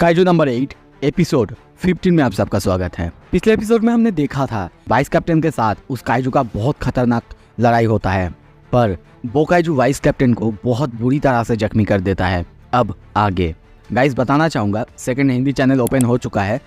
Kaiju number 8 episode 15 में आप सबका स्वागत है। पिछले एपिसोड में हमने देखा था वाइस कैप्टन के साथ उस काइजू का बहुत खतरनाक लड़ाई होता है, पर वो काइजू वाइस कैप्टन को बहुत बुरी तरह से जख्मी कर देता है। अब आगे गाइस बताना चाहूँगा, सेकंड हिंदी चैनल ओपन हो चुका है,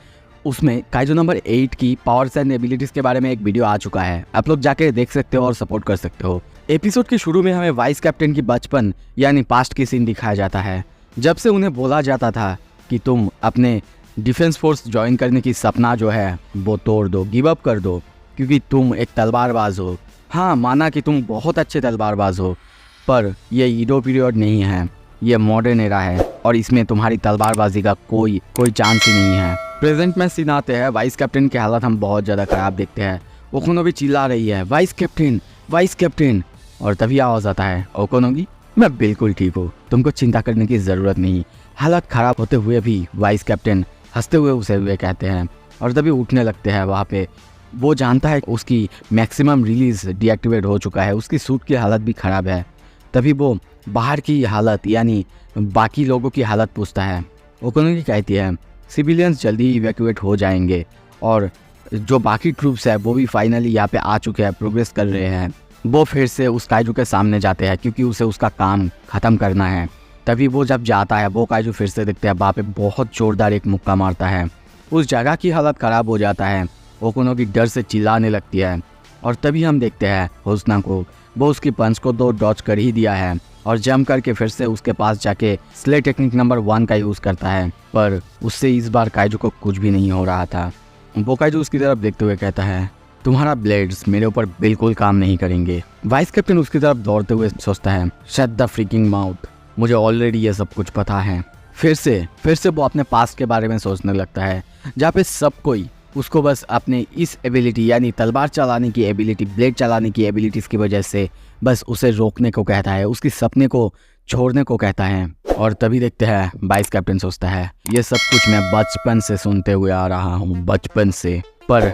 उसमें काइजू नंबर 8 की पावर्स एंड एबिलिटीज के बारे में एक वीडियो आ चुका है। आप लोग जाके देख सकते हो और सपोर्ट कर सकते हो। एपिसोड के शुरू में हमें वाइस कैप्टन की बचपन यानी पास्ट की सीन दिखाया जाता है, जब से उन्हें बोला जाता था कि तुम अपने डिफेंस फोर्स ज्वाइन करने की सपना जो है वो तोड़ दो, गिव अप कर दो, क्योंकि तुम एक तलवारबाज हो। हाँ, माना कि तुम बहुत अच्छे तलवारबाज हो, पर ये ईडो पीरियड नहीं है, ये मॉडर्न एरा है और इसमें तुम्हारी तलवारबाजी का कोई चांस ही नहीं है। प्रेजेंट में सीन आते हैं, वाइस कैप्टन की हालत हम बहुत ज़्यादा ख़राब देखते हैं। ओकोनो भी चिल्ला रही है वाइस कैप्टन, और तभी आवाज़ आता है ओकोनोगी मैं बिल्कुल ठीक हूँ, तुमको चिंता करने की ज़रूरत नहीं। हालत ख़राब होते हुए भी वाइस कैप्टन हंसते हुए उसे हुए कहते हैं और तभी उठने लगते हैं। वहाँ पे वो जानता है उसकी मैक्सिमम रिलीज़ डीएक्टिवेट हो चुका है, उसकी सूट की हालत भी ख़राब है। तभी वो बाहर की हालत यानी बाकी लोगों की हालत पूछता है। ओकोनोगी कहती है सिविलियंस जल्दी इवैक्यूएट हो जाएंगे और जो बाकी ट्रूप्स है वो भी फाइनली यहाँ पे आ चुके हैं, प्रोग्रेस कर रहे हैं। वो फिर से उस काइजू के सामने जाते हैं क्योंकि उसे उसका काम ख़त्म करना है। तभी वो जब जाता है वो काइजू फिर से दिखते हैं, वहाँ पे बहुत जोरदार एक मुक्का मारता है। उस जगह की हालत ख़राब हो जाता है। ओकोनोगी डर से चिल्लाने लगती है और तभी हम देखते हैं होसना को, वो उसकी पंच को दो डॉच कर ही दिया है और जंप करके फिर से उसके पास जाके स्ले टेक्निक नंबर 1 का यूज़ करता है, पर उससे इस बार काइजू को कुछ भी नहीं हो रहा था। वो काइजू उसकी तरफ देखते हुए कहता है तुम्हारा ब्लेड्स मेरे ऊपर बिल्कुल काम नहीं करेंगे। वाइस कैप्टन उसकी तरफ दौड़ते हुए सोचता है शट द फ्रीकिंग माउथ, मुझे ऑलरेडी ये सब कुछ पता है। फिर से वो अपने पास्ट के बारे में सोचने लगता है, जहाँ पे सब कोई उसको बस अपने इस एबिलिटी यानी तलवार चलाने की एबिलिटी, ब्लेड चलाने की एबिलिटीज़ की वजह से बस उसे रोकने को कहता है, उसकी सपने को छोड़ने को कहता है। और तभी देखते हैं वाइस कैप्टन सोचता है ये सब कुछ मैं बचपन से सुनते हुए आ रहा हूँ, बचपन से, पर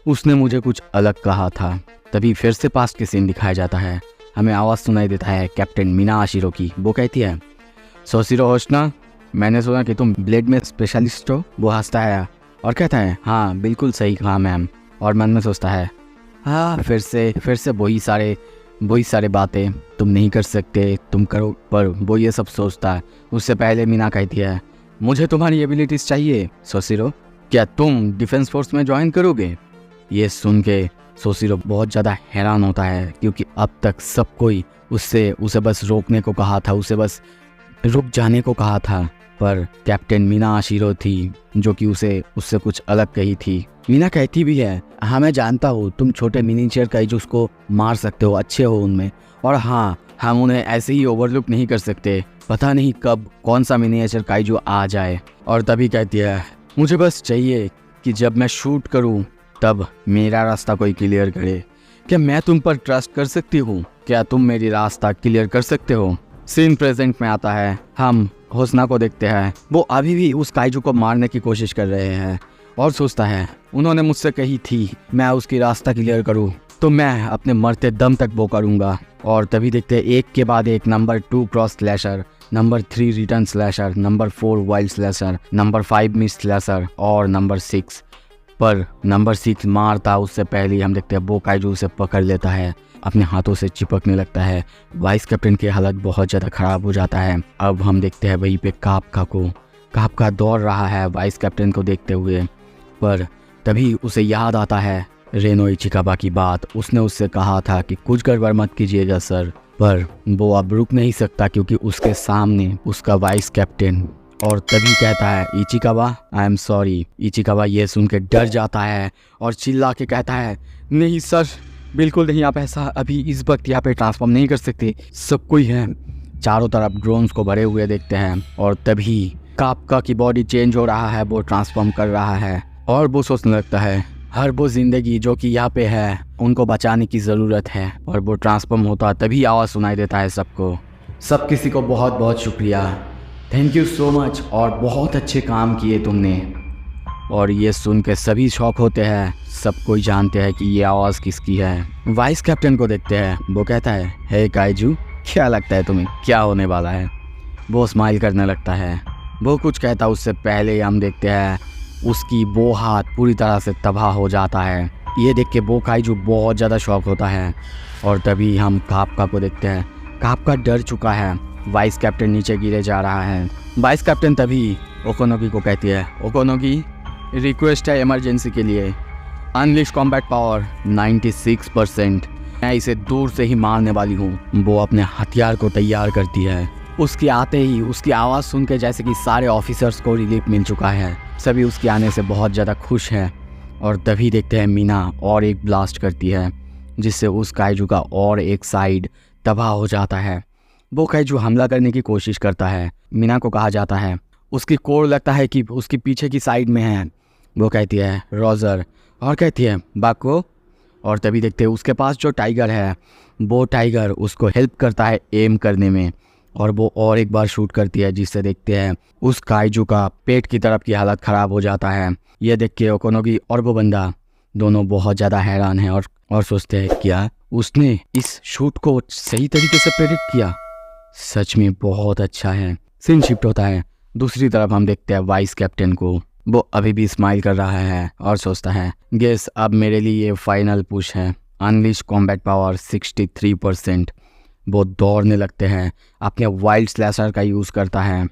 उसने मुझे कुछ अलग कहा था। तभी फिर से पास्ट के सीन दिखाया जाता है। हमें आवाज़ सुनाई देता है कैप्टन मिनाशिरो की। वो कहती है सोशिरो होशना, मैंने सुना कि तुम ब्लेड में स्पेशलिस्ट हो। वो हंसता है और कहता है हाँ बिल्कुल सही कहा मैम, और मन में सोचता है हाँ फिर से वही सारे बातें तुम नहीं कर सकते, तुम करो। पर वो ये सब सोचता है। उससे पहले मीना कहती है मुझे तुम्हारी एबिलिटीज़ चाहिए सोशिरो, क्या तुम डिफेंस फोर्स में ज्वाइन करोगे? ये सुन के सोशिरो बहुत ज़्यादा हैरान होता है क्योंकि अब तक सब कोई उसे बस रोकने को कहा था, उसे बस रुक जाने को कहा था, पर कैप्टन मिनाशिरो थी जो कि उससे कुछ अलग कही थी। मीना कहती भी है हाँ मैं जानता हूँ तुम छोटे मिनीचर काइजू को मार सकते हो, अच्छे हो उनमें, और हाँ हम उन्हें ऐसे ही ओवरलुक नहीं कर सकते, पता नहीं कब कौन सा मिनीचर काइजू आ जाए। और तभी कहती है मुझे बस चाहिए कि जब मैं शूट करूँ तब मेरा रास्ता कोई क्लियर करे। क्या मैं तुम पर ट्रस्ट कर सकती हूँ? क्या तुम मेरी रास्ता क्लियर कर सकते हो? सीन प्रेजेंट में आता है। हम होसना को देखते हैं, वो अभी भी उस काइजू को मारने की कोशिश कर रहे हैं और सोचता है उन्होंने मुझसे कही थी मैं उसकी रास्ता क्लियर करूँ तो मैं अपने मरते दम तक वो करूँगा। और तभी देखते हैं एक के बाद एक number 2 cross slasher, number 3 return slasher, number 4 wild slasher, number 5 miss slasher और नंबर 6। पर नंबर 6 मारता उससे पहले हम देखते हैं वो काइजू उसे पकड़ लेता है, अपने हाथों से चिपकने लगता है। वाइस कैप्टन की हालत बहुत ज़्यादा ख़राब हो जाता है। अब हम देखते हैं वहीं पे कापका दौड़ रहा है वाइस कैप्टन को देखते हुए, पर तभी उसे याद आता है रेनो इचिकाबा की बात। उसने उससे कहा था कि कुछ गड़बड़ मत कीजिएगा सर, पर वो अब रुक नहीं सकता क्योंकि उसके सामने उसका वाइस कैप्टन। और तभी कहता है इचिकाबा आई एम सॉरी। इचिकाबा ये सुन के डर जाता है और चिल्ला के कहता है नहीं सर बिल्कुल नहीं, आप ऐसा अभी इस वक्त यहाँ पे ट्रांसफॉर्म नहीं कर सकते, सब कोई है। चारों तरफ ड्रोन्स को भरे हुए देखते हैं और तभी कापका की बॉडी चेंज हो रहा है, वो ट्रांसफॉर्म कर रहा है और वो सोचने लगता है हर वो जिंदगी जो कि यहाँ पे है उनको बचाने की ज़रूरत है। और वो ट्रांसफॉर्म होता तभी आवाज़ सुनाई देता है सबको, सब किसी को बहुत बहुत शुक्रिया, थैंक यू सो मच और बहुत अच्छे काम किए तुमने। और ये सुन के सभी शॉक होते हैं, सब कोई जानते हैं कि ये आवाज़ किसकी है। वाइस कैप्टन को देखते हैं, वो कहता है हे काइजू क्या लगता है तुम्हें क्या होने वाला है? वो स्माइल करने लगता है वो कुछ कहता उससे पहले हम देखते हैं उसकी वो हाथ पूरी तरह से तबाह हो जाता है। ये देख के बोकाइजू बहुत ज़्यादा शॉक होता है और तभी हम कापका को देखते हैं। कापका डर चुका है, वाइस कैप्टन नीचे गिरे जा रहा है। वाइस कैप्टन तभी ओकोनोगी को कहती है, ओकोनोगी रिक्वेस्ट है इमरजेंसी के लिए, अनलिश कॉम्बैट पावर 96%, मैं इसे दूर से ही मारने वाली हूँ। वो अपने हथियार को तैयार करती है। उसके आते ही उसकी आवाज़ सुन के जैसे कि सारे ऑफिसर्स को रिलीफ मिल चुका है, सभी उसके आने से बहुत ज़्यादा खुश हैं। और तभी देखते हैं मीना और एक ब्लास्ट करती है जिससे उस काइजू का और एक साइड तबाह हो जाता है। वो काइजू हमला करने की कोशिश करता है। मीना को कहा जाता है उसकी कोर लगता है कि उसकी पीछे की साइड में है। वो कहती है रोजर और कहती है बाको। और तभी देखते हैं उसके पास जो टाइगर है वो टाइगर उसको हेल्प करता है एम करने में और वो और एक बार शूट करती है जिससे देखते हैं उस काइजू का पेट की तरफ की हालत ख़राब हो जाता है। यह देख के ओकोनोगी और वो बंदा दोनों बहुत ज़्यादा हैरान हैं और सोचते हैं क्या उसने इस शूट को सही तरीके से प्रेडिक्ट किया। सच में बहुत अच्छा है। सीन शिफ्ट होता है। दूसरी तरफ हम देखते हैं वाइस कैप्टन को। वो अभी भी स्माइल कर रहा है और सोचता है गेस अब मेरे लिए ये फाइनल पुश है, अनलिश कॉम्बैट पावर 63%। वो दौड़ने लगते हैं, अपने वाइल्ड स्लैशर का यूज़ करता है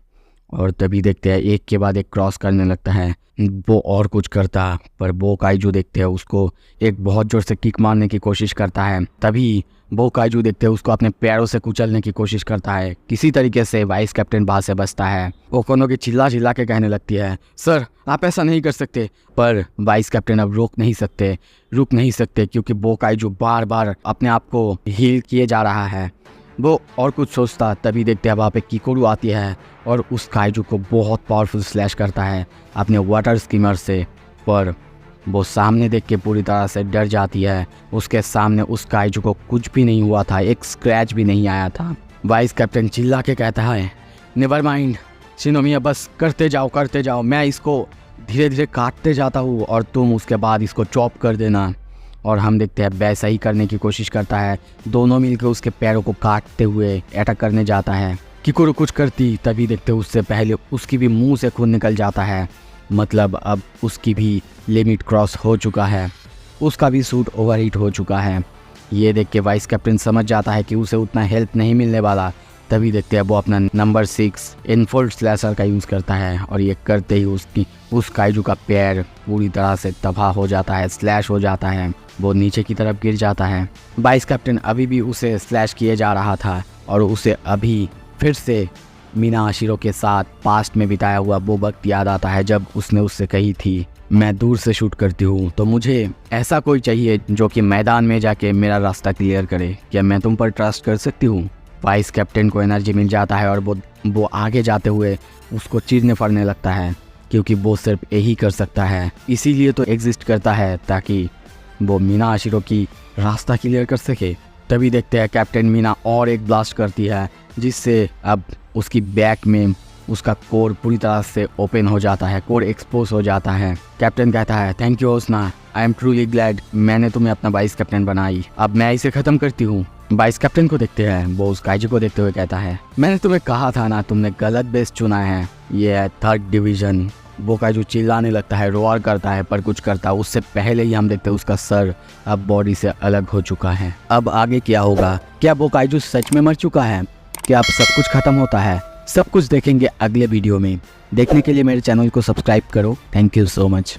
और तभी देखते हैं एक के बाद एक क्रॉस करने लगता है। वो और कुछ करता पर वो काइजू देखते हैं उसको एक बहुत ज़ोर से किक मारने की कोशिश करता है। तभी वो काइजू देखते हैं उसको अपने पैरों से कुचलने की कोशिश करता है। किसी तरीके से वाइस कैप्टन बाहर से बचता है। ओकोनोगी चिल्ला चिल्ला के कहने लगती है सर आप ऐसा नहीं कर सकते, पर वाइस कैप्टन अब रुक नहीं सकते क्योंकि वो काइजू बार बार अपने आप को हील किए जा रहा है। वो और कुछ सोचता तभी देखते हैं वहाँ पे किकोरू आती है और उस काइजू को बहुत पावरफुल स्लैश करता है अपने वाटर स्कीमर से, पर वो सामने देख के पूरी तरह से डर जाती है। उसके सामने उस काइजू को कुछ भी नहीं हुआ था, एक स्क्रैच भी नहीं आया था। वाइस कैप्टन चिल्ला के कहता है नेवर माइंड शिनोमिया, बस करते जाओ, मैं इसको धीरे धीरे काटते जाता हूँ और तुम उसके बाद इसको चॉप कर देना। और हम देखते हैं वैसा ही करने की कोशिश करता है। दोनों मिलकर उसके पैरों को काटते हुए अटैक करने जाता है। किकोरू कुछ करती तभी देखते उससे पहले उसकी भी मुंह से खून निकल जाता है। मतलब अब उसकी भी लिमिट क्रॉस हो चुका है, उसका भी सूट ओवरहीट हो चुका है। ये देख के वाइस कैप्टन समझ जाता है कि उसे उतना हेल्प नहीं मिलने वाला। तभी देखते हैं वो अपना नंबर 6 इनफोल्ड स्लैशर का यूज़ करता है और ये करते ही उस काइजू का पैर पूरी तरह से तबाह हो जाता है, स्लैश हो जाता है। वो नीचे की तरफ गिर जाता है। वाइस कैप्टन अभी भी उसे स्लैश किए जा रहा था और उसे अभी फिर से मीना आशिरो के साथ पास्ट में बिताया हुआ वो वक्त याद आता है जब उसने उससे कही थी मैं दूर से शूट करती हूँ तो मुझे ऐसा कोई चाहिए जो कि मैदान में जाके मेरा रास्ता क्लियर करे। क्या मैं तुम पर ट्रस्ट कर सकती हूँ? वाइस कैप्टन को एनर्जी मिल जाता है और वो आगे जाते हुए उसको चीरने फड़ने लगता है क्योंकि वो सिर्फ यही कर सकता है, इसीलिए तो एग्जिस्ट करता है ताकि वो मीना आशिरो की रास्ता क्लियर कर सके। तभी देखते हैं कैप्टन मीना और एक ब्लास्ट करती है जिससे अब उसकी बैक में उसका कोर पूरी तरह से ओपन हो जाता है, कोर एक्सपोज हो जाता है। कैप्टन कहता है थैंक यू ओसना, आई एम ट्रूली ग्लैड मैंने तुम्हें अपना वाइस कैप्टन बनाई, अब मैं इसे ख़त्म करती हूँ। वाइस कैप्टन को देखते हैं, वो उस काइजू को देखते हुए कहता है मैंने तुम्हें कहा था ना, तुमने गलत बेस चुना है, ये है 3rd डिवीज़न। वो काइजू चिल्लाने लगता है, रोआर करता है पर कुछ करता उससे पहले ही हम देखते हैं उसका सर अब बॉडी से अलग हो चुका है। अब आगे क्या होगा? क्या वो काइजू सच में मर चुका है? क्या अब सब कुछ खत्म होता है? सब कुछ देखेंगे अगले वीडियो में। देखने के लिए मेरे चैनल को सब्सक्राइब करो। Thank you so much.